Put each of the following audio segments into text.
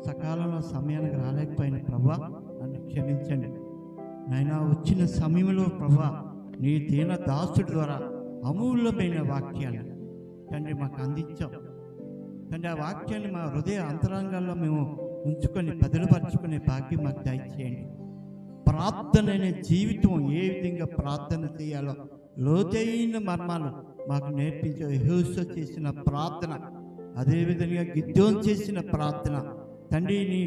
సకాలంలో సమయానికి రాలేకపోయిన ప్రభా నన్ను క్షమించండి నాయనా. వచ్చిన సమయంలో ప్రభా నీ దీన దాసుడి ద్వారా అమూల్యమైన వాక్యాన్ని తండ్రి మాకు అందించాం తండ్రి. ఆ వాక్యాన్ని మా హృదయ అంతరంగాల్లో మేము ఉంచుకొని బదిలపరుచుకునే భాగ్యం మాకు దయచేయండి. ప్రార్థన అనే జీవితం ఏ విధంగా ప్రార్థన చేయాలో లోతైన మర్మాలు మాకు నేర్పించే యెహోషువ చేసిన ప్రార్థన, అదేవిధంగా గిద్యోను చేసిన ప్రార్థన తండ్రి, నీ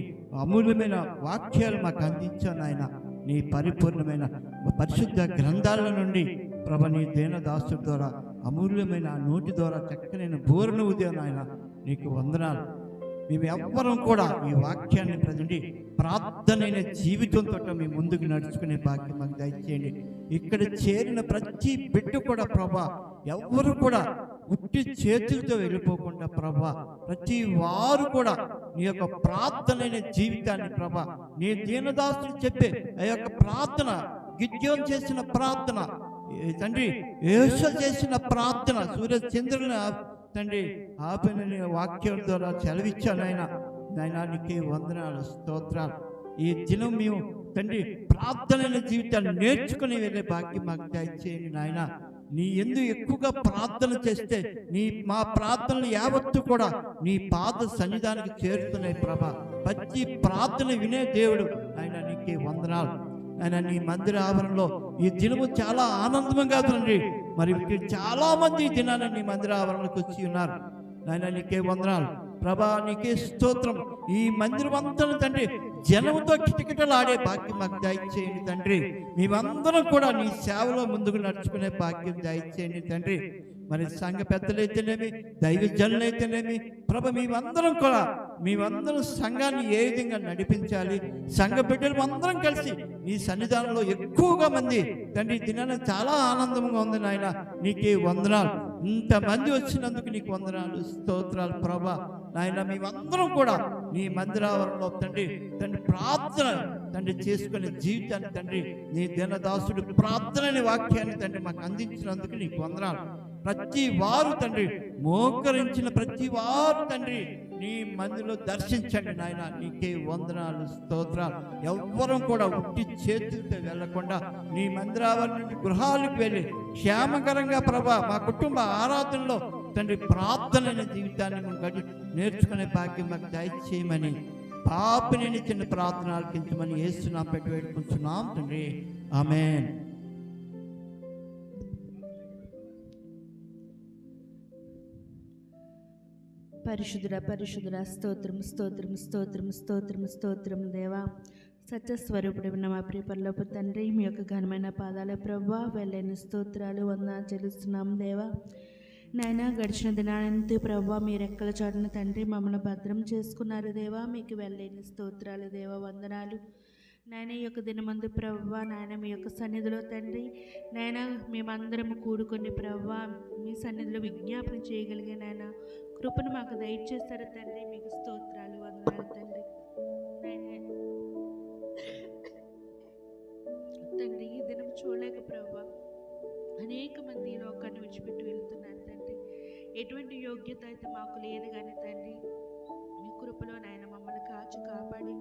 అమూల్యమైన వాక్యాలు మాకు అందించాను ఆయన. నీ పరిపూర్ణమైన పరిశుద్ధ గ్రంథాల నుండి ప్రభ నీ దీనదాసుడి ద్వారా అమూల్యమైన నోటి ద్వారా చక్కనైన బోరును ఉదయం ఆయన నీకు వందనాలు. మేము ఎవ్వరం కూడా ఈ వాక్యాన్ని ప్రజెండి ప్రార్థనైన జీవితంతో మీ ముందుకు నడుచుకునే భాగ్యం మాకు దయచేయండి. ఇక్కడ చేరిన ప్రతి బిడ్డ కూడా ప్రభా ఎవ్వరు కూడా ఉట్టి చేతులతో వెళ్ళిపోకుండా ప్రభా ప్రతి వారు కూడా నీ యొక్క ప్రార్థనైన జీవితాన్ని ప్రభా నీ దీనదాసులు చెప్పే ఆ యొక్క ప్రార్థన, గిద్యోను చేసిన ప్రార్థన తండ్రి, యెహోషువ చేసిన ప్రార్థన, సూర్య చంద్రుని తండ్రి ఆపని వాక్యం ద్వారా సెలవిచ్చాను ఆయన. నాయన నీకే వందనాలు, స్తోత్రాలు. ఈ దినం మేము తండ్రి ప్రార్థనైన జీవితాన్ని నేర్చుకుని వెళ్ళే భాగ్యం మాకు దయచేయండి నాయన. నీ ఎందు ఎక్కువగా ప్రార్థన చేస్తే మా ప్రార్థనలు యావత్తు కూడా నీ పాద సన్నిధానికి చేరుతున్నాయి ప్రభా. ప్రతి ప్రార్థన వినే దేవుడు ఆయన నీకే వందనాలు. ఆయన నీ మందిర ఆవరణలో ఈ దినము చాలా ఆనందంగా తండ్రి. మరి చాలా మంది ఈ దినాన్ని నీ మందిర ఆవరణకు వచ్చి ఉన్నారు నాయన. నీకే వందనాలు ప్రభా, నీకే స్తోత్రం. ఈ మందిరం అంతా తండ్రి జనముతో కిటకిటలాడే భాగ్యం మాకు దయచేయండి తండ్రి. మేమందరం కూడా నీ సేవలో ముందుకు నడుచుకునే భాగ్యం దయచేయండి తండ్రి. మరి సంఘ పెద్దలైతేనేమి, దైవజనులైతేనేమి ప్రభ, మేమందరం సంఘాన్ని ఏ విధంగా నడిపించాలి, సంఘ బిడ్డలు అందరం కలిసి నీ సన్నిధానంలో ఎక్కువగా మంది తండ్రి దినాన చాలా ఆనందంగా ఉంది నాయన. నీకే వందనాలు. ఇంతమంది వచ్చినందుకు నీకు వందనాలు, స్తోత్రాలు ప్రభా. నాయన మేమందరం కూడా నీ మందిరావరణలో తండ్రి ప్రార్థన తండ్రి చేసుకునే జీవితాన్ని తండ్రి నీ దీనదాసుడు ప్రార్థన వాక్యాన్ని తండ్రి మాకు అందించినందుకు నీకు వందనాలు. ప్రతి వారు తండ్రి మోకరించిన ప్రతి వారు తండ్రి నీ మందిలో దర్శించండి నాయన. నీకే వందనాలు, స్తోత్రాలు. ఎవ్వరం కూడా ఉట్టి చేతులతో వెళ్లకుండా నీ మందిరావరణ నుండి గృహాలకు వెళ్ళి క్షేమకరంగా ప్రభా మా కుటుంబ ఆరాధనలో తండ్రి ప్రార్థనైన జీవితాన్ని మనం నేర్చుకునే భాగ్యం మాకు దయచేయమని పాపిని చిన్న ప్రార్థన ఆలకించమని యేసునామమున పెట్టి వేడుకుంటున్నాం తండ్రి, ఆమేన్. పరిశుద్ధుడ పరిశుద్ధుడ, స్తోత్రం స్తోత్రం స్తోత్రం స్తోత్రం స్తోత్రం దేవా. సత్యస్వరూపుడైన మా ప్రియ పరలోక తండ్రి, మీ యొక్క ఘనమైన పాదాల ప్రభువా వెళ్ళైన స్తోత్రాలు వందనాలు చెల్లిస్తున్నాం దేవా. నాయన గడిచిన దినానంతా ప్రభువా మీ రెక్కల చాటున తండ్రి మమ్మల్ని భద్రం చేసుకున్నారు దేవా. మీకు వెళ్ళైన స్తోత్రాలు దేవా, వందనాలు నాయన. ఈ యొక్క దినమందు ప్రభువా నాయన మీ యొక్క సన్నిధిలో తండ్రి నాయన మేమందరము కూడుకొని ప్రభువా మీ సన్నిధిలో విజ్ఞాపన చేయగలిగే నాయన కృపను మాకు దయచేస్తారు తండ్రి. మీకు స్తోత్రాలు వందనాలు తండ్రి. తండ్రి ఈ దినం చూడలేక ప్రభువా అనేక మంది ఈ లోకాన్ని విడిచిపెట్టి వెళ్తున్నారు తండ్రి. ఎటువంటి యోగ్యత అయితే మాకు లేదు కానీ తండ్రి మీ కృపలో నాయన మమ్మల్ని కాచి కాపాడి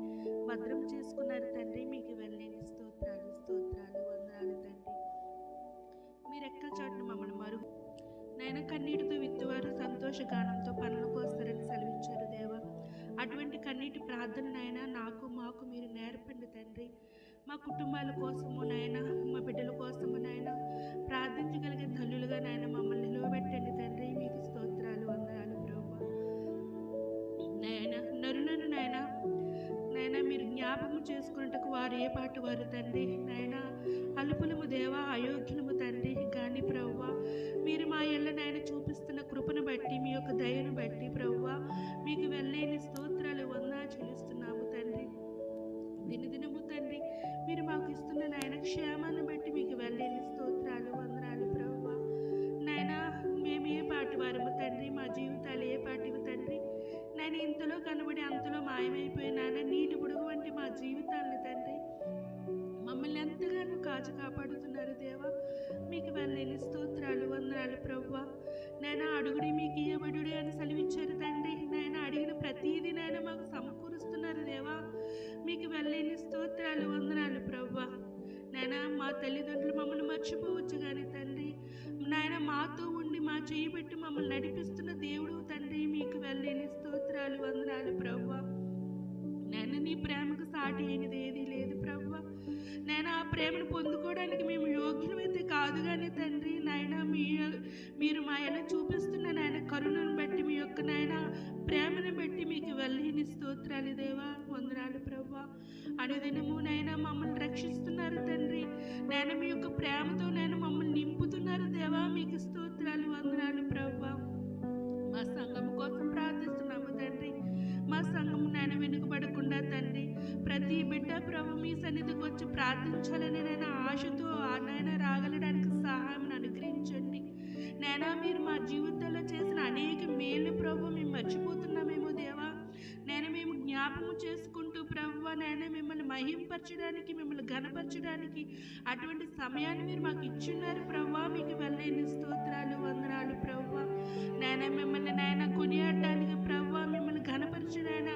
భద్రం చేసుకున్నారు తండ్రి. మీకు వెళ్ళలేని స్తోత్రాలు స్తోత్రాలు వందనాలు తండ్రి. మీరు ఎక్కల చాటును మమ్మల్ని మరుగు నాయన కన్నీటితో విత్తువారు సంతోషగానంతో పనులకు వస్తారని సెలవిచ్చారు దేవా. అటువంటి కన్నీటి ప్రార్థన నాయన నాకు మాకు మీరు నేర్పండి తండ్రి. మా కుటుంబాల కోసము నాయన, మా బిడ్డల కోసము నాయన ప్రార్థించగలిగే తల్లులుగా నాయన మమ్మల్ని నిలవబెట్టండి తండ్రి. మీకు స్తోత్రాలు వందనాలు ప్రభువా. నాయన నరులను నాయన నాయన మీరు జ్ఞాపకం చేసుకున్నట్టుకు వారు ఏ పాటు వారు తండ్రి నాయన అల్పులము దేవా, అయోగ్యులము తండ్రి. కానీ ప్రభువా మీరు మా ఇళ్ళ నాయన చూపిస్తున్న కృపను బట్టి మీ యొక్క దయను బట్టి ప్రభువా మీకు వెళ్ళలేని స్తోత్రాలు వందనాలు చెల్లిస్తున్నాము తండ్రి. దినదినము తండ్రి మీరు మాకు ఇస్తున్న నాయన క్షేమాన్ని బట్టి మీకు వెళ్ళలేని స్తోత్రాలు వందనాలు ప్రభువా. నాయన మేము ఏ పాటి వారము తండ్రి, మా జీవితాలు ఏ పాటివి తండ్రి నాయన. ఇంతలో కనబడి అంతలో మాయమైపోయినా నీటి బుడుగు వంటి మా జీవితాలను తండ్రి మమ్మల్ని ఎంతగానో కాచి కాపాడుతున్నారు దేవా. మీకు వెళ్ళలేని స్తోత్రాలు వందనాలు ప్రభువా. నాయన అడుగుడి మీకు ఇయ్యబడుడి అని సెలవిచ్చారు తండ్రి. నాయన అడిగిన ప్రతీది నాయన మాకు సమకూరుస్తున్న ప్రేమకు సాటి అయినది ఏదీ లేదు ప్రభువా. నేను ఆ ప్రేమను పొందుకోవడానికి మేము యోగ్యులమైతే కాదు కానీ తండ్రి నాయన మీరు మా ఎలా చూపిస్తున్న నాయన కరుణను బట్టి మీ యొక్క నాయన ప్రేమను బట్టి మీకు వెళ్ళని స్తోత్రాలు దేవా, వందనాలు ప్రభువా. అనుదినము నాయన మమ్మల్ని రక్షిస్తున్నారు తండ్రి, నాయన మీ యొక్క ప్రేమతో నేను మమ్మల్ని నింపుతున్నారు దేవా, మీకు స్తోత్రాలు, వందనాలు ప్రభువా. మా సంఘం కోసం ప్రార్థిస్తున్నాము తండ్రి. మా సంఘము నేను వెనుకబడకుండా తండ్రి ప్రతి బిడ్డ ప్రభు మీ సన్నిధికి వచ్చి ప్రార్థించాలని నేను ఆశతో నాయన రాగలడానికి సహాయం అనుగ్రహించండి. నైనా మీరు మా జీవితంలో చేసిన అనేక మేలు ప్రభు మేము మర్చిపోతున్నామేమో దేవా. మేము జ్ఞాపకం చేసుకుంటూ ప్రభువా నేను మిమ్మల్ని మహింపరచడానికి, మిమ్మల్ని ఘనపరచడానికి అటువంటి సమయాన్ని మీరు మాకు ఇచ్చున్నారు ప్రభువా, మీకు వెళ్ళలేని స్తోత్రాలు, వందనాలు ప్రభువా. మిమ్మల్ని కొనియాడడానికి ప్రభువా, మిమ్మల్ని ఘనపరచడానా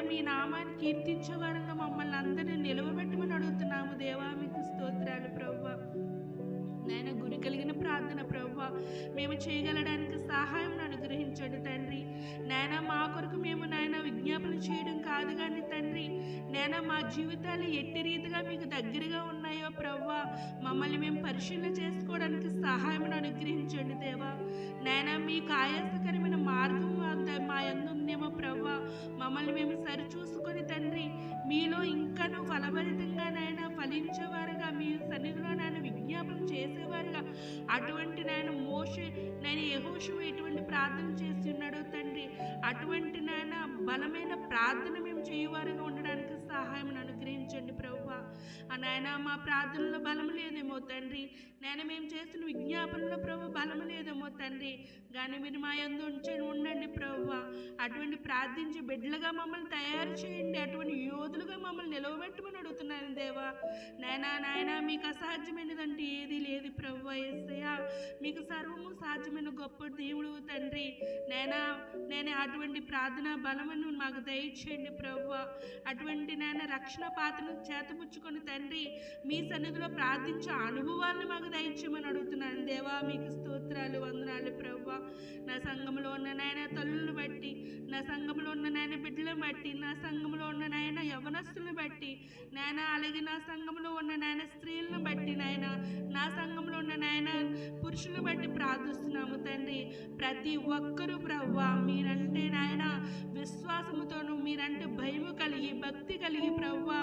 మీ నామాన్ని కీర్తించే వారంగా మమ్మల్ని అందరినీ నిలవబెట్టమని అడుగుతున్నాము దేవా, మీకు స్తోత్రాలు ప్రభువా. గురి కలిగిన ప్రార్థన ప్రభువా మేము చేయగలడానికి సహాయం అనుగ్రహించండి తండ్రి. మా కొరకు మేము విజ్ఞాపన చేయడం కాదు కానీ తండ్రి మా జీవితాలు ఎట్టి రీతిగా మీకు దగ్గరగా ఉన్నాయో ప్రభువా మమ్మల్ని మేము పరిశీలన చేసుకోవడానికి సహాయం అనుగ్రహించండి దేవా. మీకు ఆయాసకరమైన మార్గం మా యందు ఉందేమో ప్రభువా మమ్మల్ని మేము సరిచూసుకొని తండ్రి మీలో ఇంకాను ఫలభరితంగా ఫలించేవారుగా మీ సన్నిధిలో విజ్ఞాపన చేసేవారుగా అటువంటి మోషే యెహోషువ ఎటువంటి ప్రార్థన చేసి ఉన్నాడో తండ్రి అటువంటి బలమైన ప్రార్థన మేము చేయవారుగా ఉండడానికి సహాయం అనుగ్రహించండి ప్రభువా. మా ప్రార్థనలో బలం లేదేమో తండ్రి, మేము చేస్తున్న విజ్ఞాపనలో ప్రభు బలం లేదేమో తండ్రి, కానీ మీరు మా యందు ఉండండి ప్రభువా. అటువంటి ప్రార్థించి బిడ్డలుగా మమ్మల్ని తయారు చేయండి, అటువంటి యోధులుగా మమ్మల్ని నిలవబెట్టమని అడుగుతున్నాను దేవా. నాయనా మీకు అసాధ్యమైనదంటే ఏది లేదు ప్రభువా. యేసయ్యా మీకు సర్వము సాధ్యమైన గొప్ప దేవుడు తండ్రి. నేను అటువంటి ప్రార్థన బలమును మాకు దయచేయండి ప్రభువా. అటువంటి రక్షణ పాత్రను చేతపుచ్చుకొని తండ్రి మీ సన్నిధిలో ప్రార్థించే అనుభవాలను మాకు దయచేయమని అడుగుతున్నాను దేవా, మీకు స్తోత్రాలు, వందనాలు ప్రభువా. నా సంఘంలో ఉన్న తల్లులను బట్టి, నా సంఘంలో ఉన్న బిడ్డలను బట్టి, నా సంఘంలో ఉన్న యవనస్తులను బట్టి అలాగే నా సంఘంలో ఉన్న స్త్రీలను బట్టి నా సంఘంలో ఉన్న పురుషులను బట్టి ప్రార్థిస్తున్నాము తండ్రి. ప్రతి ఒక్కరూ ప్రభువా మీరంటే విశ్వాసముతోనూ మీరంటే భయము కలిగి భక్తి కలిగి ప్రభువా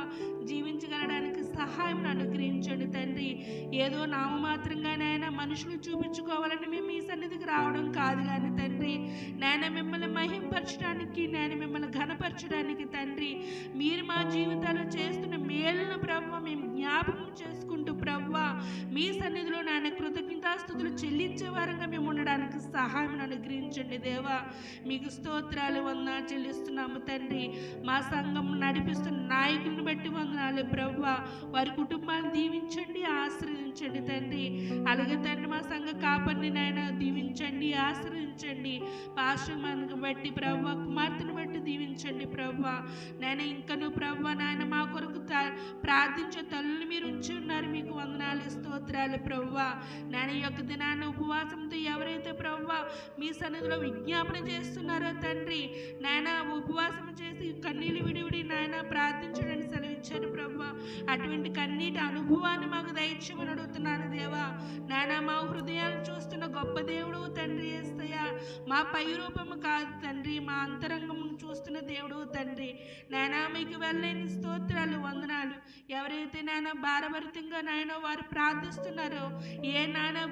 జీవించగలడానికి సహాయం అనుగ్రహించండి తండ్రి. ఏదో నామమాత్రంగా మనుషులు చూపించుకోవాలని మేము ఈ సన్నిధికి రావడం కాదు కానీ తండ్రి మిమ్మల్ని మహింపరచడానికి మిమ్మల్ని ఘనపరచడానికి తండ్రి మీరు మా జీవితాల్లో చేస్తున్న మేలును ప్రభువా మేము జ్ఞాపకం చేసుకుంటూ ప్రభువా మీ సన్నిధిలో కృతజ్ఞతాస్తుతులు చెల్లించే వారంగా మేము ఉండడానికి సహాయం అనుగ్రహించండి దేవా. మీకు స్తోత్రాలు, వందనాలు చెల్లిస్తున్నాము తండ్రి. మా సంఘం నడిపిస్తున్న నాయకులను బట్టి వందనాలు ప్రభువా. వారి కుటుంబాలను దీవించండి, ఆశ్రయించండి తండ్రి. అలాగే తండ్రి మా సంఘ కాపరిని దీవించండి, ఆశ్రయించండి. పాశ్రమాన్ని బట్టి ప్రభువా కుమార్తెను బట్టి దీవించండి ప్రభువా. ఇంకను ప్రభువా మా కొరకు ప్రార్థించే తల్లులు మీరు ఉంచి ఉన్నారు, మీకు వందనాలు స్తోత్రాలు ప్రభువా. ఈ యొక్క దినాన్ని ఉపవాసంతో ఎవరైతే ప్రభువా మీ సన్నిధిలో విజ్ఞాపన చేస్తున్నారో తండ్రి ఉపవాసం చేసి కన్నీళ్ళు విడివిడి ప్రార్థించడానికి సెలవిచ్చారు ప్రభువా. అటువంటి కన్నీటి అనుభవాన్ని మాకు దయచేయమని అడుగుతున్నాను దేవా. మా హృదయాలను చూస్తున్న గొప్ప దేవుడు తండ్రి యేసయ్యా. మా పై రూపము కాదు తండ్రి, మా అంతరంగమును చూస్తున్న దేవుడు తండ్రి. మీకు వెళ్ళలేని స్తోత్రాలు, వందనాలు. ఎవరైతే భారభరితంగా వారు ప్రార్థిస్తున్నారో ఏ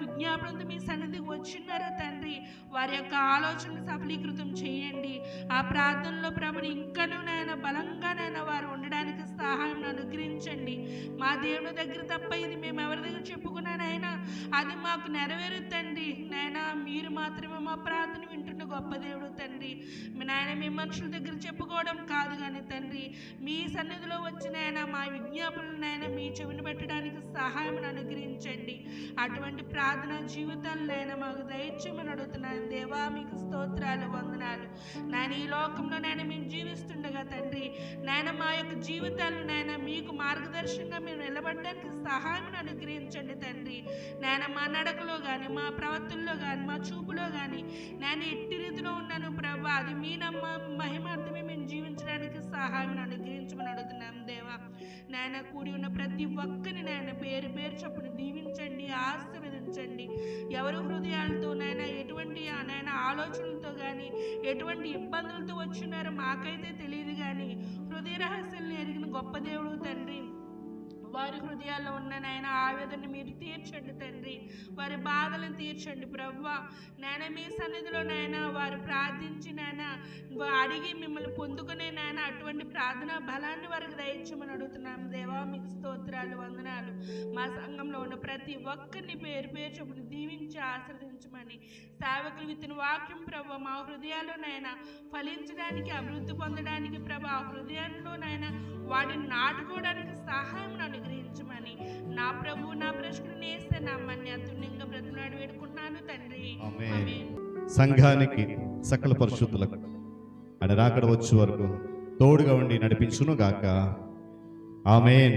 విజ్ఞాపనతో మీ సన్నిధికి వచ్చిన్నారో తండ్రి వారి యొక్క ఆలోచనలు సఫలీకృతం చేయండి. ఆ ప్రార్థనలో ప్రభుని ఇంకనూ బలంగా వారు ఉండడానికి సహాయం అనుగ్రహించండి. మా దేవుని దగ్గర తప్ప ఇది మేము ఎవరి దగ్గర చెప్పుకున్నానైనా అది మాకు నెరవేరుతండి. మీరు మాత్రమే మా ప్రార్థన వింటున్న గొప్ప దేవుడు తండ్రి. మీ మనుషుల దగ్గర చెప్పుకోవడం కాదు కానీ తండ్రి మీ సన్నిధిలో వచ్చిన మా విజ్ఞాపనలు మీ చెవిని పెట్టడానికి సహాయం అనుగ్రహించండి. అటువంటి ప్రార్థన జీవితాలను మాకు దయచేయమని అడుగుతున్నాను దేవా. మీకు స్తోత్రాలు, వందనాలు. ఈ లోకంలో మేము జీవిస్తుండగా తండ్రి మా యొక్క జీవితాలు మీకు మార్గదర్శకంగా మేము నిలబడడానికి సహాయం అనుగ్రహించండి తండ్రి. మా నడకలో కానీ మా ప్రవర్తనలో కానీ మా చూపులో కానీ ఎట్టి రీతిలో ఉన్నాను ప్రభా అది మీ మహిమార్థమే మేము జీవించడానికి సహాయం అనుగ్రహించమని నాయన కూడి ఉన్న ప్రతి ఒక్కరిని నాయన పేరు పేరు చొప్పున దీవించండి, ఆశీర్వదించండి. ఎవరు హృదయాలతో నాయన ఎటువంటి నాయన ఆలోచనలతో కానీ ఎటువంటి ఇబ్బందులతో వచ్చినారో మాకైతే తెలియదు, కానీ హృదయ రహస్యాలను ఎరిగిన గొప్ప దేవుడు తండ్రి. వారి హృదయాల్లో ఉన్న నాయన ఆవేదనని మీరు తీర్చండి తండ్రి, వారి బాధలను తీర్చండి ప్రభువా. నాయన మీ సన్నిధిలో నాయన వారు ప్రార్థించి నాయన అడిగి మిమ్మల్ని పొందుకునే నాయన అటువంటి ప్రార్థన బలాన్ని వారికి దయచేయమని అడుగుతున్నాము దేవా. మీకు స్తోత్రాలు, వందనాలు. మా సంఘంలో ఉన్న ప్రతి ఒక్కరిని పేరు పేరు చొప్పున దీవించి ఆశీర్వదించమని, సేవకులు విత్తిన వాక్యం ప్రభు మా హృదయాల్లో నాయన ఫలించడానికి, అభివృద్ధి పొందడానికి ప్రభు ఆ హృదయంలో నాయన వాటిని నాటుకోవడానికి సహాయం అనుగ్రహించమని నా ప్రభు నా ప్రశ్న వేస్తే నమ్మని అతుల్యంగా బ్రతులాడి వేడుకున్నాను తండ్రి. ఆమేన్. సంఘానికి సకల పరిశుద్ధులకు ఆయన రాకడ వచ్చే వరకు తోడుగా ఉండి నడిపించును గాక. ఆమేన్.